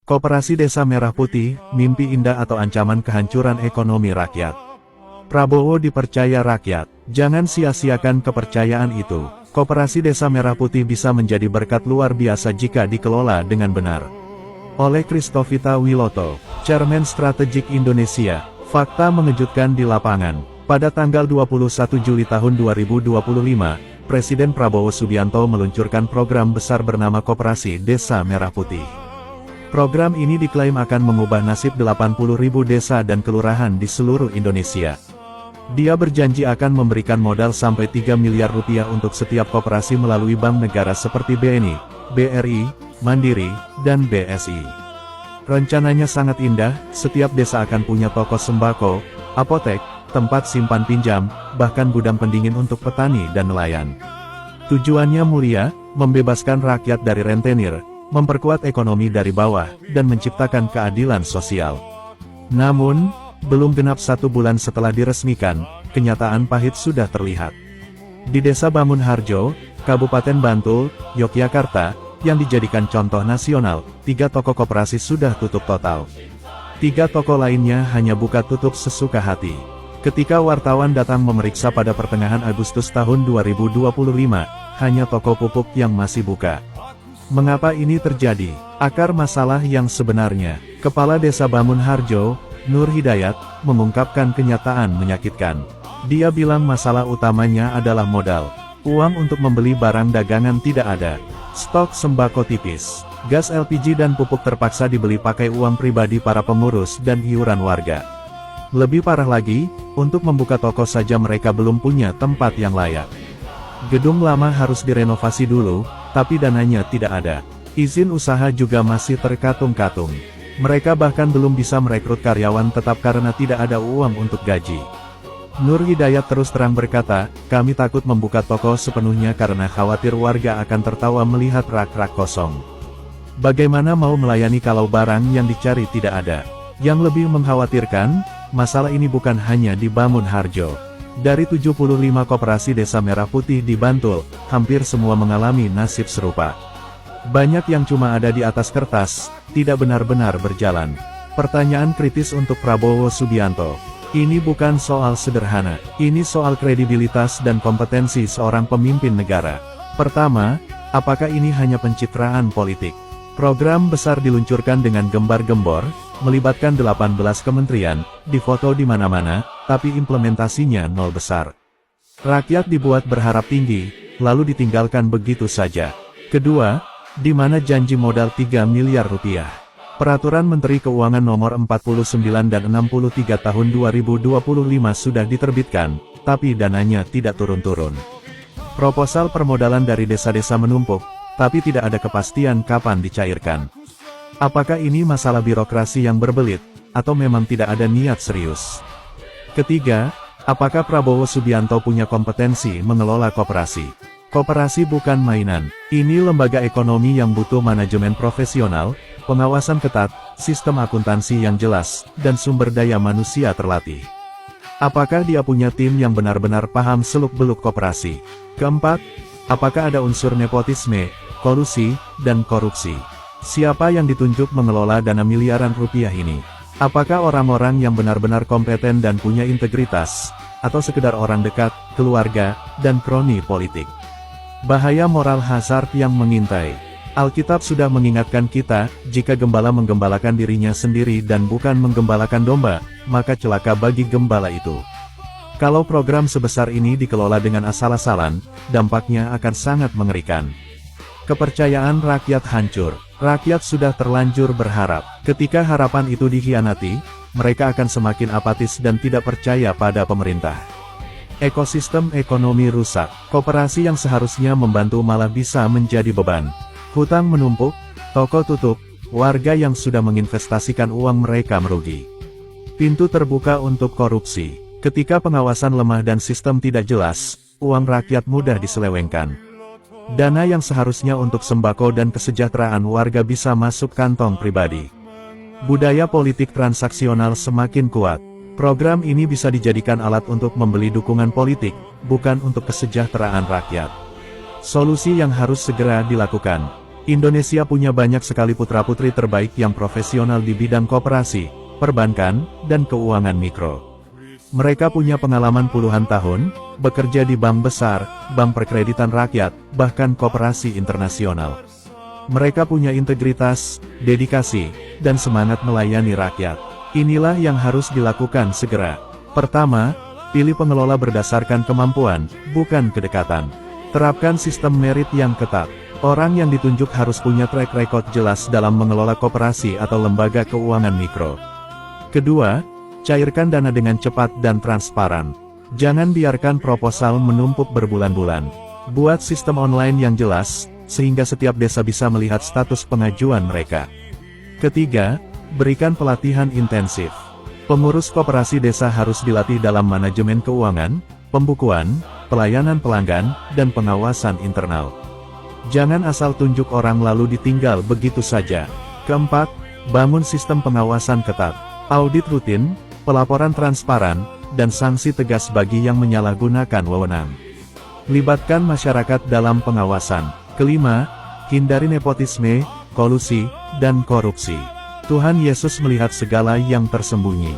Koperasi Desa Merah Putih, mimpi indah atau ancaman kehancuran ekonomi rakyat. Prabowo dipercaya rakyat, jangan sia-siakan kepercayaan itu. Koperasi Desa Merah Putih bisa menjadi berkat luar biasa jika dikelola dengan benar. Oleh Christovita Wiloto, Chairman Strategik Indonesia, fakta mengejutkan di lapangan. Pada tanggal 21 Juli tahun 2025, Presiden Prabowo Subianto meluncurkan program besar bernama Koperasi Desa Merah Putih. Program ini diklaim akan mengubah nasib 80.000 desa dan kelurahan di seluruh Indonesia. Dia berjanji akan memberikan modal sampai 3 miliar rupiah untuk setiap koperasi melalui bank negara seperti BNI, BRI, Mandiri, dan BSI. Rencananya sangat indah, setiap desa akan punya toko sembako, apotek, tempat simpan pinjam, bahkan gudang pendingin untuk petani dan nelayan. Tujuannya mulia, membebaskan rakyat dari rentenir, memperkuat ekonomi dari bawah, dan menciptakan keadilan sosial. Namun, belum genap 1 bulan setelah diresmikan, kenyataan pahit sudah terlihat. Di Desa Bamunharjo, Kabupaten Bantul, Yogyakarta, yang dijadikan contoh nasional, 3 toko koperasi sudah tutup total. 3 toko lainnya hanya buka tutup sesuka hati. Ketika wartawan datang memeriksa pada pertengahan Agustus tahun 2025, hanya toko pupuk yang masih buka. Mengapa ini terjadi? Akar masalah yang sebenarnya, Kepala Desa Bamunharjo, Nur Hidayat, mengungkapkan kenyataan menyakitkan. Dia bilang masalah utamanya adalah modal. Uang untuk membeli barang dagangan tidak ada. Stok sembako tipis. Gas LPG dan pupuk terpaksa dibeli pakai uang pribadi para pengurus dan iuran warga. Lebih parah lagi, untuk membuka toko saja mereka belum punya tempat yang layak. Gedung lama harus direnovasi dulu, tapi dananya tidak ada. Izin usaha juga masih terkatung-katung. Mereka bahkan belum bisa merekrut karyawan tetap karena tidak ada uang untuk gaji. Nur Hidayat terus terang berkata, kami takut membuka toko sepenuhnya karena khawatir warga akan tertawa melihat rak-rak kosong. Bagaimana mau melayani kalau barang yang dicari tidak ada? Yang lebih mengkhawatirkan, masalah ini bukan hanya di Bamunharjo. Dari 75 koperasi Desa Merah Putih di Bantul, hampir semua mengalami nasib serupa. Banyak yang cuma ada di atas kertas, tidak benar-benar berjalan. Pertanyaan kritis untuk Prabowo Subianto. Ini bukan soal sederhana, ini soal kredibilitas dan kompetensi seorang pemimpin negara. Pertama, apakah ini hanya pencitraan politik? Program besar diluncurkan dengan gembar-gembor, melibatkan 18 kementerian, difoto di mana-mana, tapi implementasinya nol besar. Rakyat dibuat berharap tinggi, lalu ditinggalkan begitu saja. Kedua, di mana janji modal 3 miliar rupiah? Peraturan Menteri Keuangan Nomor 49 dan 63 Tahun 2025 sudah diterbitkan, tapi dananya tidak turun-turun. Proposal permodalan dari desa-desa menumpuk, tapi tidak ada kepastian kapan dicairkan. Apakah ini masalah birokrasi yang berbelit, atau memang tidak ada niat serius? Ketiga, apakah Prabowo Subianto punya kompetensi mengelola koperasi? Koperasi bukan mainan, ini lembaga ekonomi yang butuh manajemen profesional, pengawasan ketat, sistem akuntansi yang jelas, dan sumber daya manusia terlatih. Apakah dia punya tim yang benar-benar paham seluk-beluk koperasi? Keempat, apakah ada unsur nepotisme, kolusi, dan korupsi? Siapa yang ditunjuk mengelola dana miliaran rupiah ini? Apakah orang-orang yang benar-benar kompeten dan punya integritas, atau sekedar orang dekat, keluarga, dan kroni politik? Bahaya moral hazard yang mengintai. Alkitab sudah mengingatkan kita, jika gembala menggembalakan dirinya sendiri dan bukan menggembalakan domba, maka celaka bagi gembala itu. Kalau program sebesar ini dikelola dengan asal-asalan, dampaknya akan sangat mengerikan. Kepercayaan rakyat hancur. Rakyat sudah terlanjur berharap. Ketika harapan itu dikhianati, mereka akan semakin apatis dan tidak percaya pada pemerintah. Ekosistem ekonomi rusak. Koperasi yang seharusnya membantu malah bisa menjadi beban. Hutang menumpuk, toko tutup, warga yang sudah menginvestasikan uang mereka merugi. Pintu terbuka untuk korupsi. Ketika pengawasan lemah dan sistem tidak jelas, uang rakyat mudah diselewengkan. Dana yang seharusnya untuk sembako dan kesejahteraan warga bisa masuk kantong pribadi. Budaya politik transaksional semakin kuat. Program ini bisa dijadikan alat untuk membeli dukungan politik, bukan untuk kesejahteraan rakyat. Solusi yang harus segera dilakukan. Indonesia punya banyak sekali putra-putri terbaik yang profesional di bidang koperasi, perbankan, dan keuangan mikro. Mereka punya pengalaman puluhan tahun, bekerja di bank besar, bank perkreditan rakyat, bahkan koperasi internasional. Mereka punya integritas, dedikasi, dan semangat melayani rakyat. Inilah yang harus dilakukan segera. Pertama, pilih pengelola berdasarkan kemampuan, bukan kedekatan. Terapkan sistem merit yang ketat. Orang yang ditunjuk harus punya track record jelas dalam mengelola koperasi atau lembaga keuangan mikro. Kedua, cairkan dana dengan cepat dan transparan. Jangan biarkan proposal menumpuk berbulan-bulan. Buat sistem online yang jelas, sehingga setiap desa bisa melihat status pengajuan mereka. Ketiga, berikan pelatihan intensif. Pengurus koperasi desa harus dilatih dalam manajemen keuangan, pembukuan, pelayanan pelanggan, dan pengawasan internal. Jangan asal tunjuk orang lalu ditinggal begitu saja. Keempat, bangun sistem pengawasan ketat, audit rutin, pelaporan transparan, dan sanksi tegas bagi yang menyalahgunakan wewenang. Libatkan masyarakat dalam pengawasan. Kelima, hindari nepotisme, kolusi, dan korupsi. Tuhan Yesus melihat segala yang tersembunyi.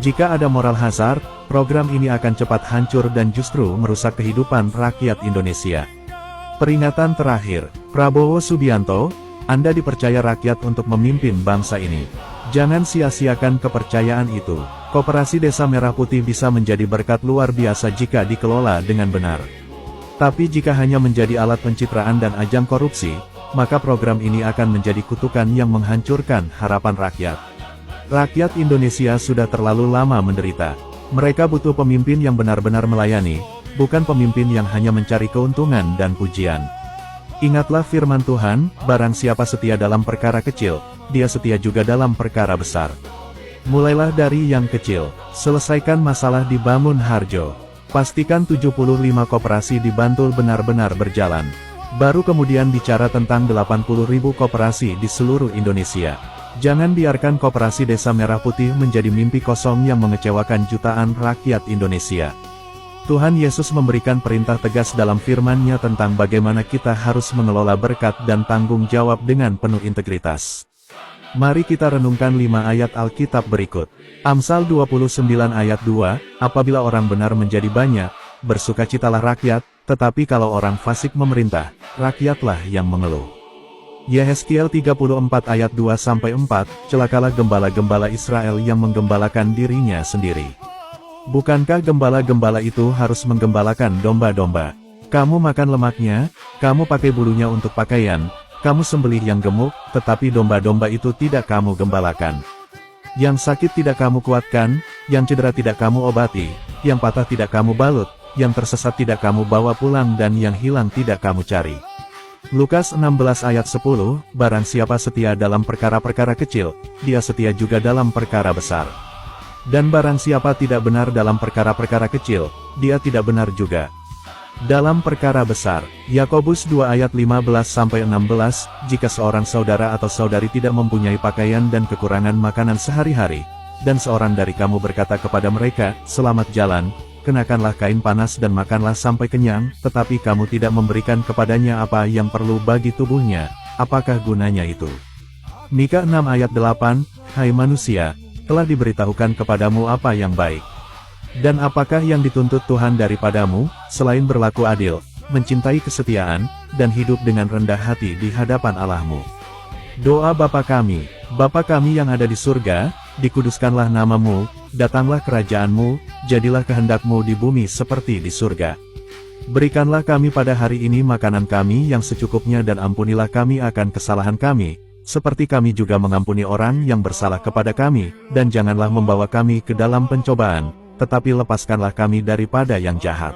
Jika ada moral hazard, program ini akan cepat hancur dan justru merusak kehidupan rakyat Indonesia. Peringatan terakhir, Prabowo Subianto, Anda dipercaya rakyat untuk memimpin bangsa ini. Jangan sia-siakan kepercayaan itu. Koperasi Desa Merah Putih bisa menjadi berkat luar biasa jika dikelola dengan benar. Tapi jika hanya menjadi alat pencitraan dan ajang korupsi, maka program ini akan menjadi kutukan yang menghancurkan harapan rakyat. Rakyat Indonesia sudah terlalu lama menderita. Mereka butuh pemimpin yang benar-benar melayani, bukan pemimpin yang hanya mencari keuntungan dan pujian. Ingatlah firman Tuhan, barang siapa setia dalam perkara kecil, dia setia juga dalam perkara besar. Mulailah dari yang kecil, selesaikan masalah di Bangun Harjo. Pastikan 75 koperasi di Bantul benar-benar berjalan. Baru kemudian bicara tentang 80.000 koperasi di seluruh Indonesia. Jangan biarkan koperasi Desa Merah Putih menjadi mimpi kosong yang mengecewakan jutaan rakyat Indonesia. Tuhan Yesus memberikan perintah tegas dalam firman-Nya tentang bagaimana kita harus mengelola berkat dan tanggung jawab dengan penuh integritas. Mari kita renungkan 5 ayat Alkitab berikut. Amsal 29 ayat 2, apabila orang benar menjadi banyak, bersukacitalah rakyat, tetapi kalau orang fasik memerintah, rakyatlah yang mengeluh. Yehezkiel 34 ayat 2-4, celakalah gembala-gembala Israel yang menggembalakan dirinya sendiri. Bukankah gembala-gembala itu harus menggembalakan domba-domba? Kamu makan lemaknya, kamu pakai bulunya untuk pakaian, kamu sembelih yang gemuk, tetapi domba-domba itu tidak kamu gembalakan. Yang sakit tidak kamu kuatkan, yang cedera tidak kamu obati, yang patah tidak kamu balut, yang tersesat tidak kamu bawa pulang dan yang hilang tidak kamu cari. Lukas 16 ayat 10, barang siapa setia dalam perkara-perkara kecil, dia setia juga dalam perkara besar. Dan barang siapa tidak benar dalam perkara-perkara kecil, dia tidak benar juga dalam perkara besar. Yakobus 2 ayat 15-16, jika seorang saudara atau saudari tidak mempunyai pakaian dan kekurangan makanan sehari-hari, dan seorang dari kamu berkata kepada mereka, selamat jalan, kenakanlah kain panas dan makanlah sampai kenyang, tetapi kamu tidak memberikan kepadanya apa yang perlu bagi tubuhnya, apakah gunanya itu? Mika 6 ayat 8, hai manusia, telah diberitahukan kepadamu apa yang baik. Dan apakah yang dituntut Tuhan daripadamu, selain berlaku adil, mencintai kesetiaan, dan hidup dengan rendah hati di hadapan Allahmu. Doa Bapa kami yang ada di surga, dikuduskanlah namamu, datanglah kerajaanmu, jadilah kehendakmu di bumi seperti di surga. Berikanlah kami pada hari ini makanan kami yang secukupnya dan ampunilah kami akan kesalahan kami, seperti kami juga mengampuni orang yang bersalah kepada kami, dan janganlah membawa kami ke dalam pencobaan, tetapi lepaskanlah kami daripada yang jahat.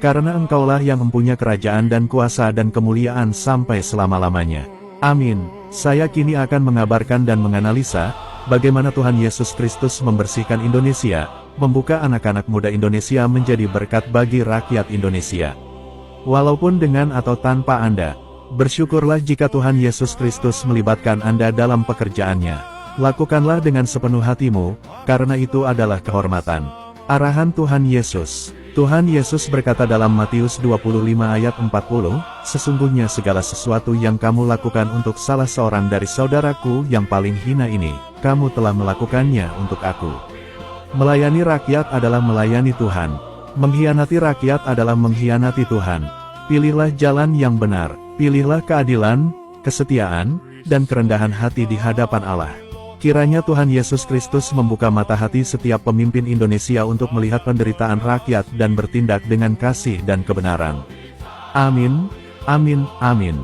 Karena Engkaulah yang mempunyai kerajaan dan kuasa dan kemuliaan sampai selama-lamanya. Amin. Saya kini akan mengabarkan dan menganalisa, bagaimana Tuhan Yesus Kristus membersihkan Indonesia, membuka anak-anak muda Indonesia menjadi berkat bagi rakyat Indonesia. Walaupun dengan atau tanpa Anda, bersyukurlah jika Tuhan Yesus Kristus melibatkan Anda dalam pekerjaannya. Lakukanlah dengan sepenuh hatimu, karena itu adalah kehormatan. Arahan Tuhan Yesus. Tuhan Yesus berkata dalam Matius 25 ayat 40, "Sesungguhnya segala sesuatu yang kamu lakukan untuk salah seorang dari saudaraku yang paling hina ini, kamu telah melakukannya untuk aku." Melayani rakyat adalah melayani Tuhan. Mengkhianati rakyat adalah mengkhianati Tuhan. Pilihlah jalan yang benar, pilihlah keadilan, kesetiaan, dan kerendahan hati di hadapan Allah. Kiranya Tuhan Yesus Kristus membuka mata hati setiap pemimpin Indonesia untuk melihat penderitaan rakyat dan bertindak dengan kasih dan kebenaran. Amin, amin, amin.